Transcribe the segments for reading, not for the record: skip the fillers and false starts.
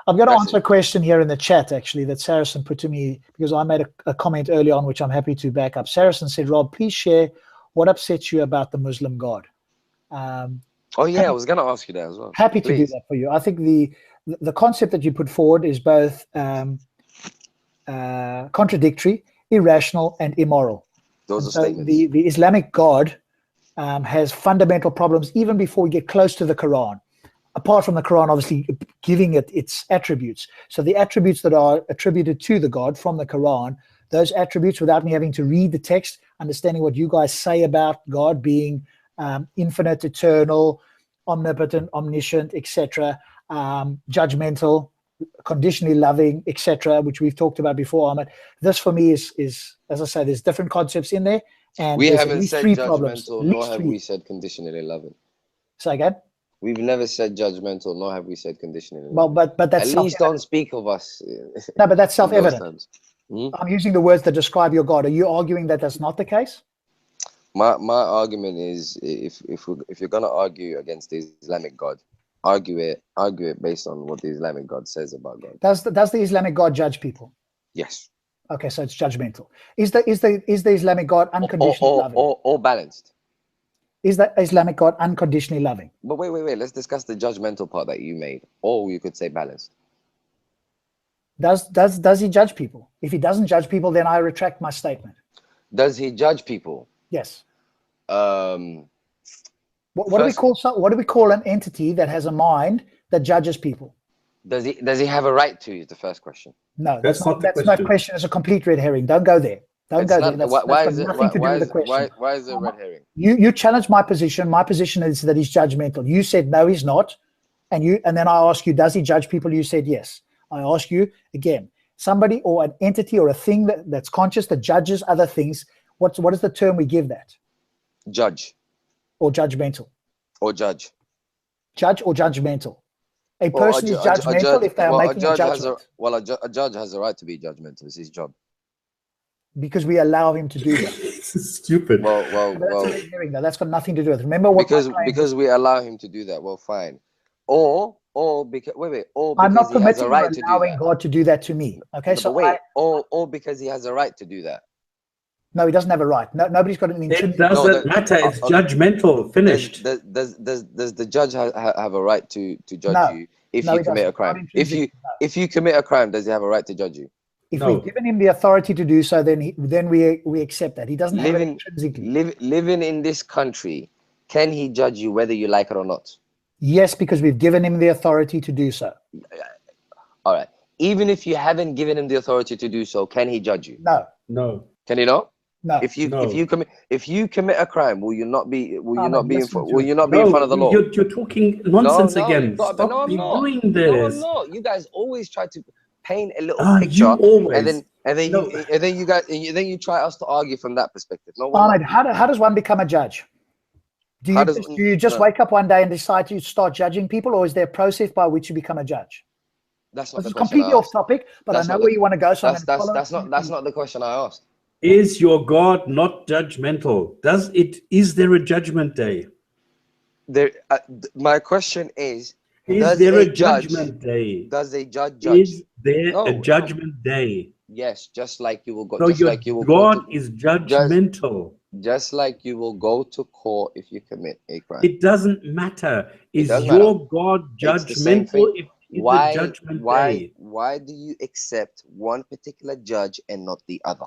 I'm going to answer a question here in the chat, actually, that Saracen put to me, because I made a comment early on, which I'm happy to back up. Saracen said, Rob, please share what upsets you about the Muslim God. Oh, yeah, I was going to ask you that as well. Happy to do that for you. I think the concept that you put forward is both contradictory, irrational, and immoral. Those are so statements. The Islamic God has fundamental problems even before we get close to the Quran. Apart from the Quran, obviously, giving it its attributes. So the attributes that are attributed to the God from the Quran, those attributes, without me having to read the text, understanding what you guys say about God being infinite, eternal, omnipotent, omniscient, etc., judgmental, conditionally loving, etc., which we've talked about before, Ahmed. This for me is, as I say, there's different concepts in there. And we there's haven't at least said three judgmental, problems. nor have we said conditionally loving. Say again? We've never said judgmental, nor have we said conditionally. Well, but that's at least don't speak of us. No, but that's self-evident. I'm using the words that describe your God. Are you arguing that that's not the case? My argument is, if you're gonna argue against the Islamic God, argue it based on what the Islamic God says about God. Does the Islamic God judge people? Yes. Okay, so it's judgmental. Is the Islamic God unconditionally loving? Or balanced? Is the Islamic God unconditionally loving? But wait. Let's discuss the judgmental part that you made. Or you could say balanced. Does he judge people? If he doesn't judge people, then I retract my statement. Does he judge people? Yes. What do we call an entity that has a mind that judges people? Does he have a right to? Is the first question. No, that's not the question. It's a complete red herring. Don't go there. Don't go there. Why is it a red herring? You challenge my position. My position is that he's judgmental. You said no, he's not, and then I ask you, does he judge people? You said yes. I ask you again, somebody or an entity or a thing that's conscious that judges other things. What is the term we give that? Judge. Or judgmental. Or judge. Judge or judgmental. A person is judgmental if they are making a judgment. A judge has a right to be judgmental. It's his job. Because we allow him to do that. It's stupid. That's got nothing to do with it. Remember what because we allow him to do that. Well, fine. Or because I'm not permitting allowing God to do that to me. Okay, or because he has a right to do that. No, he doesn't have a right. No, nobody's got an intrinsic. It doesn't matter. It's judgmental. Finished. Does the judge have a right to judge you if you commit a crime? If you commit a crime, does he have a right to judge you? If we've given him the authority to do so, then we accept that. He doesn't have it intrinsically. Living in this country, can he judge you whether you like it or not? Yes, because we've given him the authority to do so. All right. Even if you haven't given him the authority to do so, can he judge you? No. Can he not? No. If you commit a crime, will you not be in front of the law? You're talking nonsense again. Stop doing this. No, I'm not. You guys always try to paint a little picture, and then you try us to argue from that perspective. No, Ahmed, how does one become a judge? Do you just wake up one day and decide to start judging people, or is there a process by which you become a judge? That's not. This is completely off topic, but I know where you want to go. So that's not the question I asked. Is your God not judgmental? Is there a judgment day? My question is there a judgment day? Does a judge judge? Is there a judgment day? Yes, just like you will go. So God is judgmental. Just like you will go to court if you commit a crime. It doesn't matter. Is your God judgmental? Why do you accept one particular judge and not the other?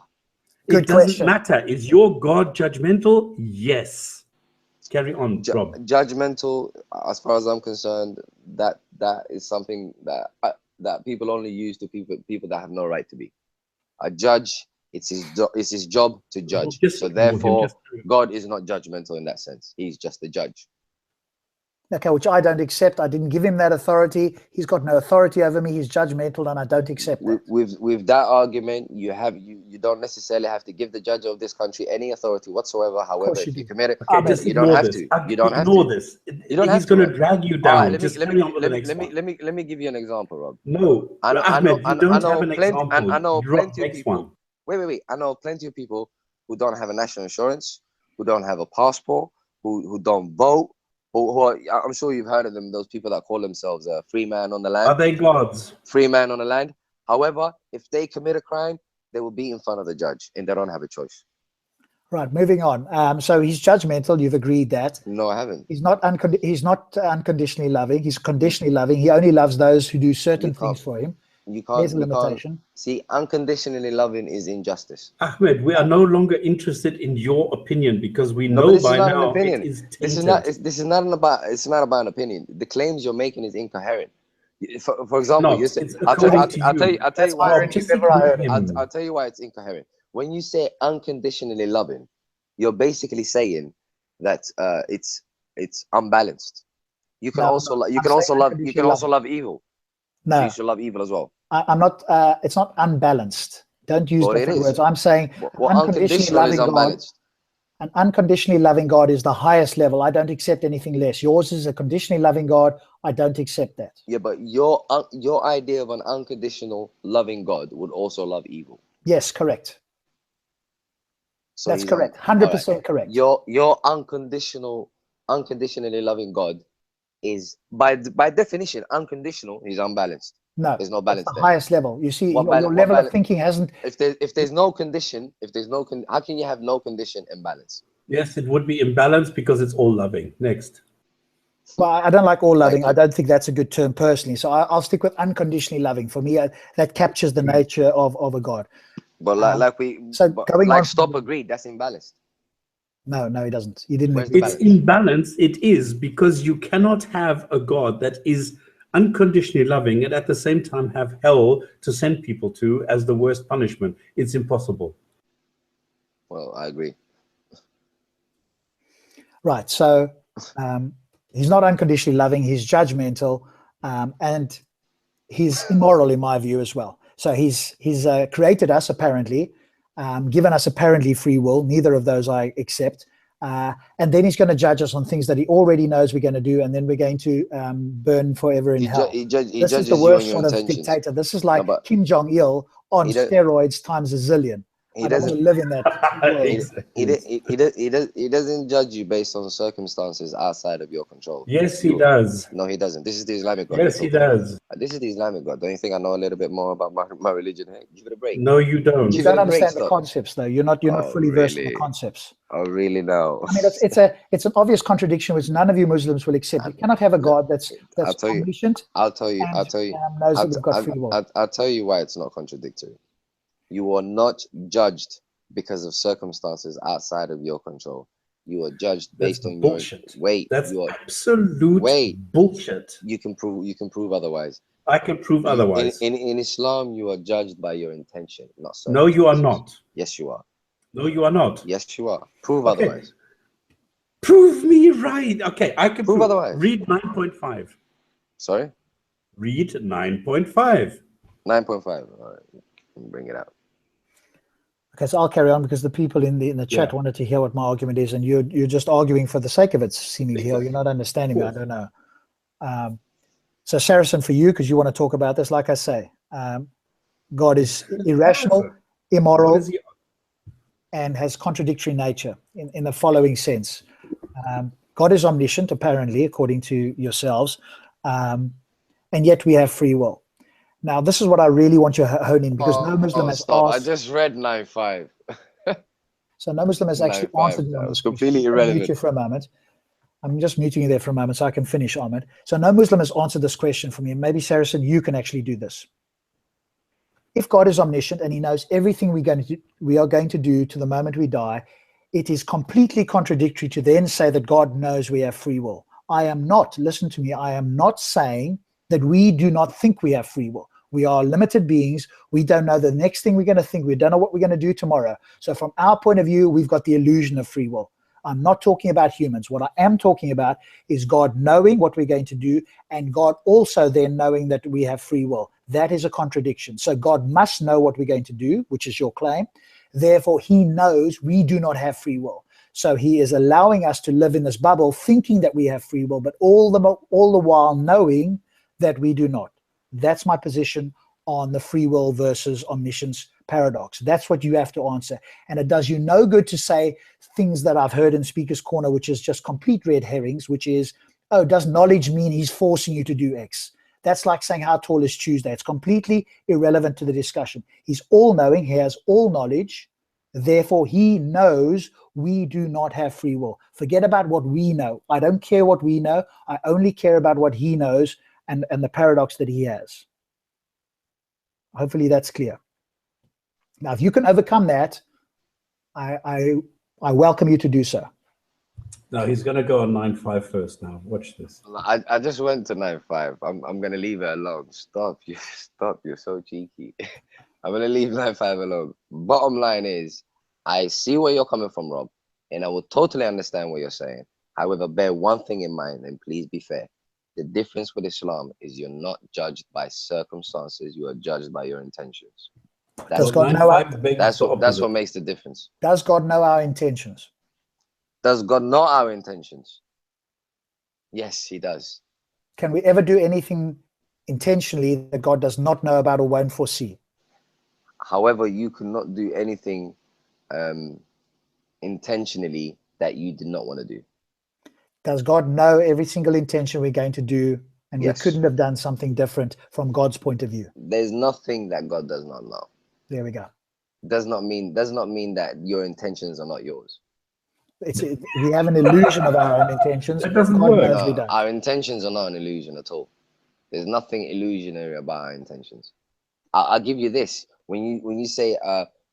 It doesn't matter. Is your God judgmental? Yes. Carry on, Rob. Judgmental, as far as I'm concerned, that is something that people only use to people that have no right to be. A judge, it's his job to judge. So therefore, God is not judgmental in that sense. He's just the judge. Okay, which I don't accept. I didn't give him that authority. He's got no authority over me. He's judgmental, and I don't accept that. With that argument, you don't necessarily have to give the judge of this country any authority whatsoever. However, if you commit it, you don't have to. You don't have to. Ignore this. He's going to drag you down. Let me give you an example, Rob. No, Ahmed, you don't have an example. I know plenty of people. Wait. I know plenty of people who don't have a national insurance, who don't have a passport, who don't vote, who are, I'm sure you've heard of them, those people that call themselves a free man on the land. Are they gods? Free man on the land. However, if they commit a crime, they will be in front of the judge and they don't have a choice. Right, moving on. So he's judgmental. You've agreed that. No, I haven't. He's not unconditionally loving. He's conditionally loving. He only loves those who do certain things for him. You can't. There's a limitation. See, unconditionally loving is injustice. Ahmed, we are no longer interested in your opinion because we know by now it is tainted. This is not about. It's not about an opinion. The claims you're making is incoherent. For example, you say, I'll tell you why it's incoherent. When you say unconditionally loving, you're basically saying that it's unbalanced. You can also love evil. No, so you should love evil as well. I'm not. It's not unbalanced. Don't use different words. I'm saying unconditionally loving God. An unconditionally loving God is the highest level. I don't accept anything less. Yours is a conditionally loving God. I don't accept that. Yeah, but your idea of an unconditional loving God would also love evil. Yes, correct. So that's correct. 100% correct. Your unconditionally loving God is by definition unconditional. He's unbalanced. No, there's no balance. The highest level. You see, your level of thinking hasn't. If there's no condition, how can you have no condition and balance? Yes, it would be imbalanced because it's all loving. Next. Well, I don't like all loving. I don't think that's a good term personally. So I'll stick with unconditionally loving. For me, that captures the nature of a God. But Stop agreed, that's imbalanced. No, he doesn't. He didn't. It's imbalanced. It is because you cannot have a God that is unconditionally loving and at the same time have hell to send people to as the worst punishment. It's impossible. Well, I agree. Right. So he's not unconditionally loving. He's judgmental, and he's immoral in my view as well. So he's created us apparently, given us apparently free will. Neither of those I accept. And then he's going to judge us on things that he already knows we're going to do, and then we're going to burn forever in hell. This is the worst sort of dictator. This is like Kim Jong-il on steroids times a zillion. He doesn't live in that world. He doesn't judge you based on circumstances outside of your control. Yes, he does. No, he doesn't. This is the Islamic God. Yes, he does. This is the Islamic God. Don't you think I know a little bit more about my religion? Hey, give it a break. No, you don't. You don't understand the concepts, though. You're not fully versed in the concepts. Oh, really? No. I mean, it's an obvious contradiction which none of you Muslims will accept. You cannot have a God that's omniscient. I'll tell you why it's not contradictory. You are not judged because of circumstances outside of your control. You are judged based on bullshit. That's absolute bullshit. You can prove otherwise. I can prove otherwise. In Islam, you are judged by your intention, not so. No, you are not. Yes, you are. No, you are not. Yes, you are. Prove otherwise. Prove me right. Okay, I can prove otherwise. Read 9.5. Sorry? Read 9.5. 9.5. All right. Bring it out. Okay, so I'll carry on because the people in the chat wanted to hear what my argument is, and you're just arguing for the sake of it, seemingly. You're not understanding me. I don't know. So Saracen, for you, because you want to talk about this, like I say, God is irrational, immoral, and has contradictory nature in the following sense. God is omniscient, apparently, according to yourselves, and yet we have free will. Now, this is what I really want you to hone in, because no Muslim has asked. I just read 9.5. So no Muslim has actually answered me on this. Completely irrelevant. Mute you for a moment. I'm just muting you there for a moment so I can finish, Ahmed. So no Muslim has answered this question for me. Maybe, Saracen, you can actually do this. If God is omniscient and he knows everything we are going to do to the moment we die, it is completely contradictory to then say that God knows we have free will. I am not, listen to me, I am not saying that we do not think we have free will. We are limited beings. We don't know the next thing we're going to think. We don't know what we're going to do tomorrow. So from our point of view, we've got the illusion of free will. I'm not talking about humans. What I am talking about is God knowing what we're going to do, and God also then knowing that we have free will. That is a contradiction. So God must know what we're going to do, which is your claim. Therefore, he knows we do not have free will. So he is allowing us to live in this bubble thinking that we have free will, but all the while knowing that we do not. That's my position on the free will versus omniscience paradox? That's what you have to answer. And it does you no good to say things that I've heard in Speaker's Corner, which is just complete red herrings, which is, oh, does knowledge mean he's forcing you to do X? That's like saying, how tall is Tuesday? It's completely irrelevant to the discussion. He's all-knowing. He has all knowledge. Therefore, he knows we do not have free will. Forget about what we know. I don't care what we know. I only care about what he knows and the paradox that he has. Hopefully that's clear. Now, if you can overcome that, I welcome you to do so. Now he's going to go on 9.5 first. Now watch this. I just went to 9.5. I'm going to leave it alone. Stop. You're so cheeky. I'm going to leave 9.5 alone. Bottom line is, I see where you're coming from, Rob, and I will totally understand what you're saying. However, bear one thing in mind, and please be fair. The difference with Islam is you're not judged by circumstances. You are judged by your intentions. Does God know that's what makes the difference. Does God know our intentions? Does God know our intentions? Yes, he does. Can we ever do anything intentionally that God does not know about or won't foresee? However, you cannot do anything intentionally that you did not want to do. Does God know every single intention we're going to do, and Yes. we couldn't have done something different from God's point of view? There's nothing that God does not know. There we go. Does not mean that your intentions are not yours. We have an illusion of our own intentions. That doesn't God work. knows we don't. Our intentions are not an illusion at all. There's nothing illusionary about our intentions. I'll give you this. When you say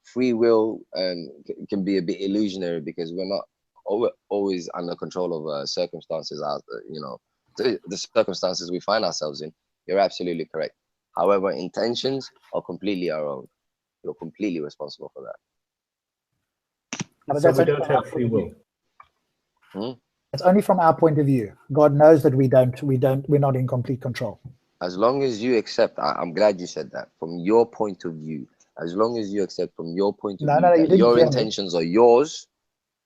free will can be a bit illusionary because we're not always under control of circumstances, the circumstances we find ourselves in, you're absolutely correct. However, intentions are completely our own. You're completely responsible for that. But So that's we only don't from our have free point of will. view. It's only from our point of view. God knows that we're not in complete control. As long as you accept, I'm glad you said that, from your point of view, as long as you accept from your point of view you that didn't your hear me. intentions are yours,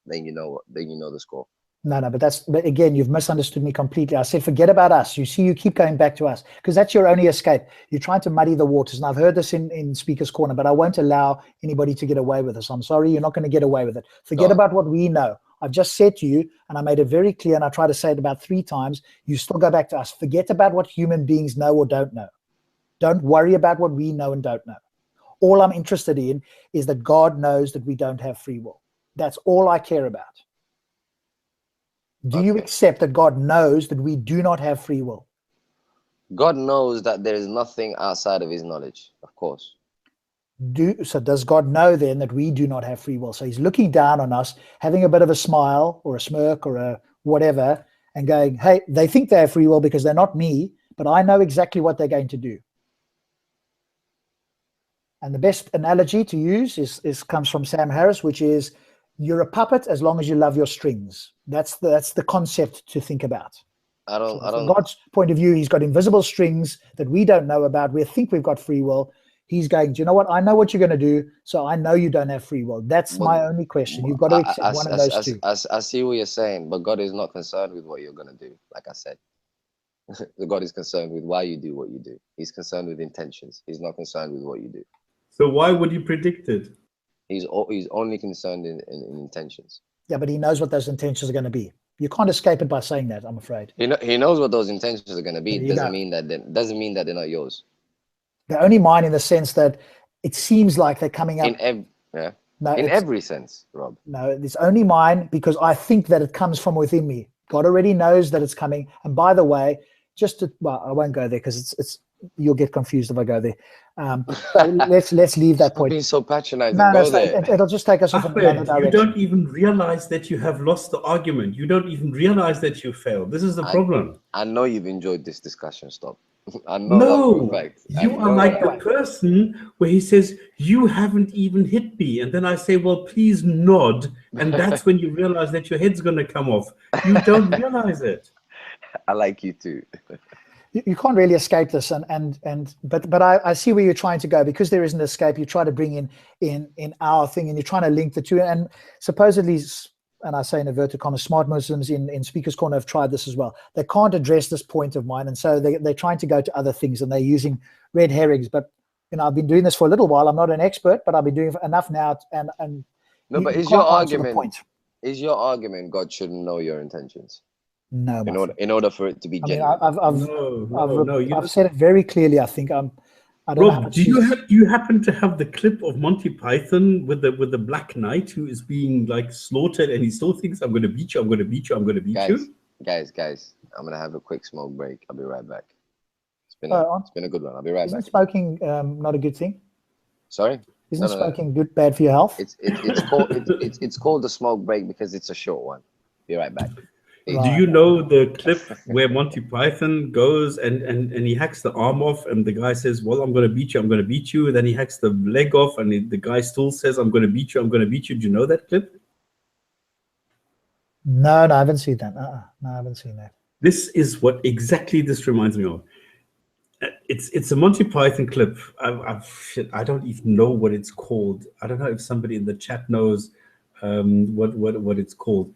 then you know the score. But again, you've misunderstood me completely. I said, forget about us. You see, you keep going back to us because that's your only escape. You're trying to muddy the waters. And I've heard this in Speaker's Corner, but I won't allow anybody to get away with this. I'm sorry, you're not going to get away with it. Forget about what we know. I've just said to you, and I made it very clear, and I try to say it about 3 times, you still go back to us. Forget about what human beings know or don't know. Don't worry about what we know and don't know. All I'm interested in is that God knows that we don't have free will. That's all I care about. Do you accept that God knows that we do not have free will? God knows that there is nothing outside of his knowledge, of course. So does God know then that we do not have free will? So he's looking down on us, having a bit of a smile or a smirk or a whatever, and going, hey, they think they have free will because they're not me, but I know exactly what they're going to do. And the best analogy to use comes from Sam Harris, which is, you're a puppet as long as you love your strings. That's the concept to think about. From God's point of view, he's got invisible strings that we don't know about. We think we've got free will. He's going, do you know what? I know what you're going to do, so I know you don't have free will. That's my only question. You've got to accept one of those two. I see what you're saying, but God is not concerned with what you're going to do, like I said. God is concerned with why you do what you do. He's concerned with intentions. He's not concerned with what you do. So why would you predict it? He's only concerned in intentions. Yeah, but he knows what those intentions are going to be. You can't escape it by saying that, I'm afraid. He knows what those intentions are going to be. It doesn't mean that they're not yours. They're only mine in the sense that it seems like they're coming up. In every sense, Rob. No, it's only mine because I think that it comes from within me. God already knows that it's coming. And by the way, I won't go there because it's you'll get confused if I go there. So let's leave that point. Being so patronizing. It'll just take us off in another direction. You don't even realize that you have lost the argument. You don't even realize that you failed. This is the problem. I know you've enjoyed this discussion. Stop. I know that for a fact. You are like the person where he says, you haven't even hit me. And then I say, well, please nod. And that's when you realize that your head's going to come off. You don't realize it. I like you too. You can't really escape this, but I see where you're trying to go. Because there is an escape, you try to bring in our thing, and you're trying to link the two. And supposedly, and I say in inverted commas, smart Muslims in Speaker's Corner have tried this as well. They can't address this point of mine, and so they're trying to go to other things, and they're using red herrings. But I've been doing this for a little while. I'm not an expert, but I've been doing enough now. And No, but you is your can't answer the argument point. is your argument God shouldn't know your intentions No, in order for it to be I mean, genuine? I've said it very clearly. I think I don't know how Rob, much do you happen to have the clip of Monty Python with the Black Knight who is being like slaughtered and he still thinks, I'm going to beat you, I'm going to beat you, I'm going to beat you? Guys, I'm gonna have a quick smoke break. I'll be right back. It's been a good one. I'll be right back. Isn't smoking not a good thing? Sorry? Isn't smoking bad for your health? It's called a smoke break because it's a short one. Be right back. Right. Do you know the clip where Monty Python goes and he hacks the arm off and the guy says, well, I'm going to beat you, I'm going to beat you. And then he hacks the leg off and the guy still says, I'm going to beat you, I'm going to beat you. Do you know that clip? No, I haven't seen that. No, I haven't seen that. This is what exactly this reminds me of. It's a Monty Python clip. I don't even know what it's called. I don't know if somebody in the chat knows what it's called.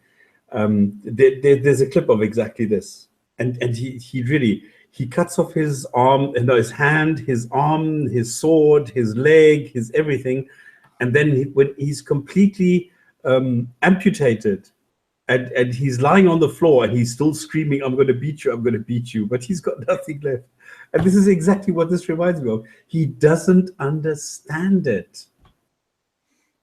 There's a clip of exactly this, and he cuts off his arm, his hand, his arm, his sword, his leg, his everything, and then when he's completely amputated, and he's lying on the floor and he's still screaming, I'm going to beat you, I'm going to beat you, but he's got nothing left. And this is exactly what this reminds me of. He doesn't understand it.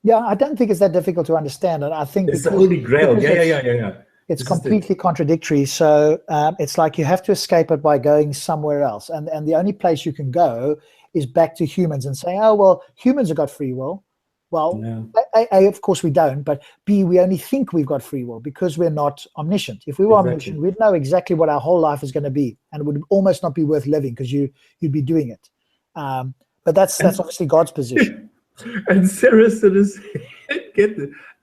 Yeah, I don't think it's that difficult to understand. And I think it's the Holy Grail. Yeah. It's completely contradictory. So it's like you have to escape it by going somewhere else. And the only place you can go is back to humans and say, oh, well, humans have got free will. Well, no. A, of course we don't, but B, we only think we've got free will because we're not omniscient. If we were omniscient, we'd know exactly what our whole life is going to be, and it would almost not be worth living because you'd be doing it. But that's obviously God's position. And Sarah said,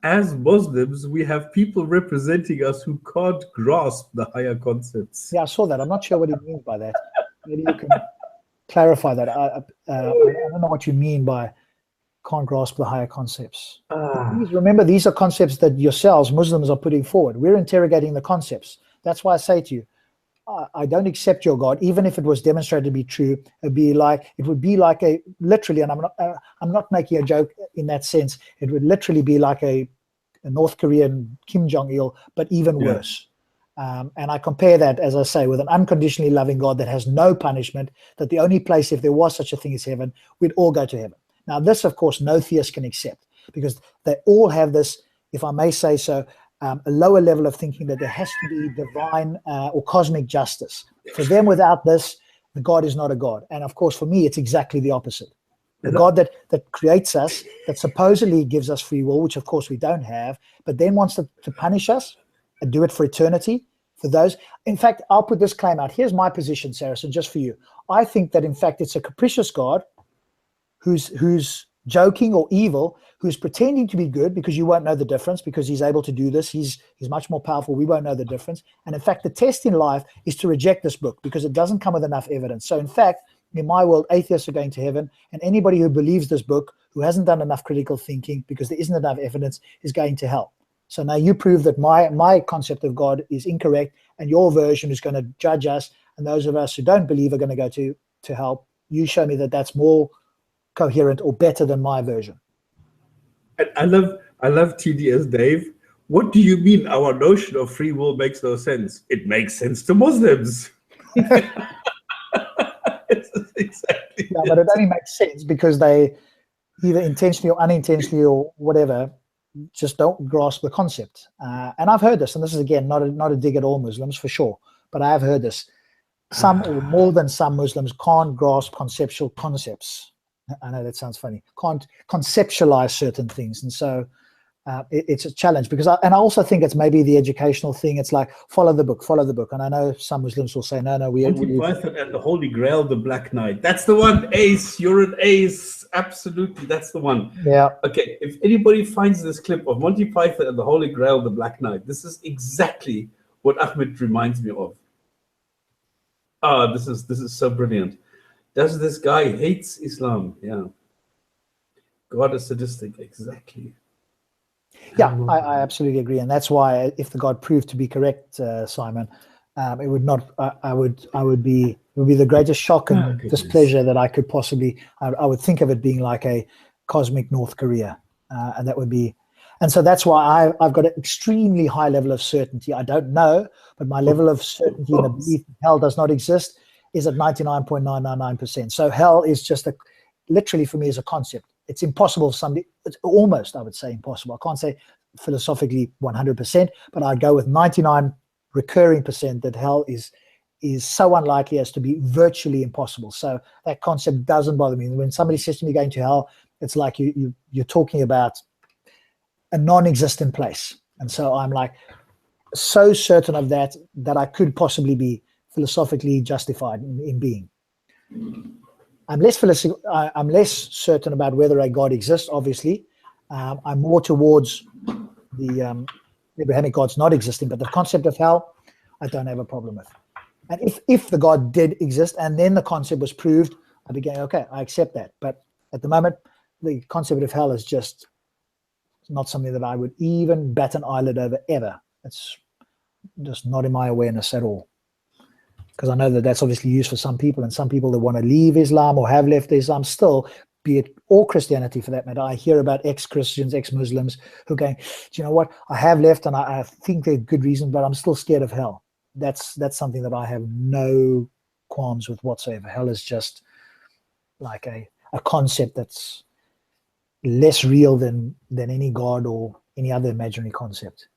as Muslims, we have people representing us who can't grasp the higher concepts. Yeah, I saw that. I'm not sure what he means by that. Maybe you can clarify that. I don't know what you mean by can't grasp the higher concepts. Please remember, these are concepts that yourselves, Muslims, are putting forward. We're interrogating the concepts. That's why I say to you, I don't accept your God, even if it was demonstrated to be true. It would be like a literally, and I'm not making a joke in that sense. It would literally be like a North Korean Kim Jong-il, but even worse. And I compare that, as I say, with an unconditionally loving God that has no punishment. That the only place, if there was such a thing as heaven, we'd all go to heaven. Now, this, of course, no theist can accept because they all have this, if I may say so, a lower level of thinking that there has to be divine or cosmic justice. For them, without this, the God is not a God. And, of course, for me, it's exactly the opposite. The God that creates us, that supposedly gives us free will, which, of course, we don't have, but then wants to punish us and do it for eternity, for those. In fact, I'll put this claim out. Here's my position, Saracen, just for you. I think that, in fact, it's a capricious God who's joking or evil, who's pretending to be good because you won't know the difference because he's able to do this. He's much more powerful. We won't know the difference. And in fact, the test in life is to reject this book because it doesn't come with enough evidence. So in fact, in my world, atheists are going to heaven, and anybody who believes this book, who hasn't done enough critical thinking because there isn't enough evidence, is going to hell. So now you prove that my concept of God is incorrect, and your version is going to judge us, and those of us who don't believe are going to go to hell. You show me that that's more coherent or better than my version. I love TDS Dave. What do you mean our notion of free will makes no sense? It makes sense to Muslims. Exactly. Yeah, but it only makes sense because they either intentionally or unintentionally or whatever just don't grasp the concept. And I've heard this, and this is again not a dig at all Muslims for sure, but I have heard this. Some or more than some Muslims can't grasp conceptual concepts. I know that sounds funny. Can't conceptualize certain things, and so it's a challenge because I also think it's maybe the educational thing. It's like follow the book. And I know some Muslims will say, no, Monty Python and the Holy Grail, the Black Knight. That's the one. Ace, you're an ace. Absolutely, that's the one. Yeah. Okay, if anybody finds this clip of Monty Python and the Holy Grail, the Black Knight, this is exactly what Ahmed reminds me of. This is so brilliant. Does this guy hates Islam? Yeah. God is sadistic. Exactly. Yeah, I absolutely agree. And that's why if the God proved to be correct, Simon, It would not. I would be. It would be the greatest shock and displeasure that I could possibly. I would think of it being like a cosmic North Korea, and that would be. And so that's why I've got an extremely high level of certainty. I don't know, but my level of certainty in the belief that hell does not exist is at 99.999%. So hell is just literally for me is a concept. It's impossible for somebody. It's almost, I would say, impossible. I can't say philosophically 100%, but I'd go with 99 recurring percent that hell is so unlikely as to be virtually impossible. So that concept doesn't bother me. When somebody says to me going to hell, it's like you're talking about a non-existent place. And so I'm like so certain of that I could possibly be philosophically justified in being. I'm less certain about whether a God exists, obviously. I'm more towards the Abrahamic gods not existing, but the concept of hell, I don't have a problem with. And if the God did exist and then the concept was proved, I began, okay, I accept that. But at the moment, the concept of hell is just not something that I would even bat an eyelid over ever. It's just not in my awareness at all. Because I know that that's obviously used for some people, and some people that want to leave Islam or have left Islam still, be it or Christianity for that matter. I hear about ex-Christians, ex-Muslims who are going, do you know what? I have left and I think there's good reason, but I'm still scared of hell. That's something that I have no qualms with whatsoever. Hell is just like a concept that's less real than any God or any other imaginary concept.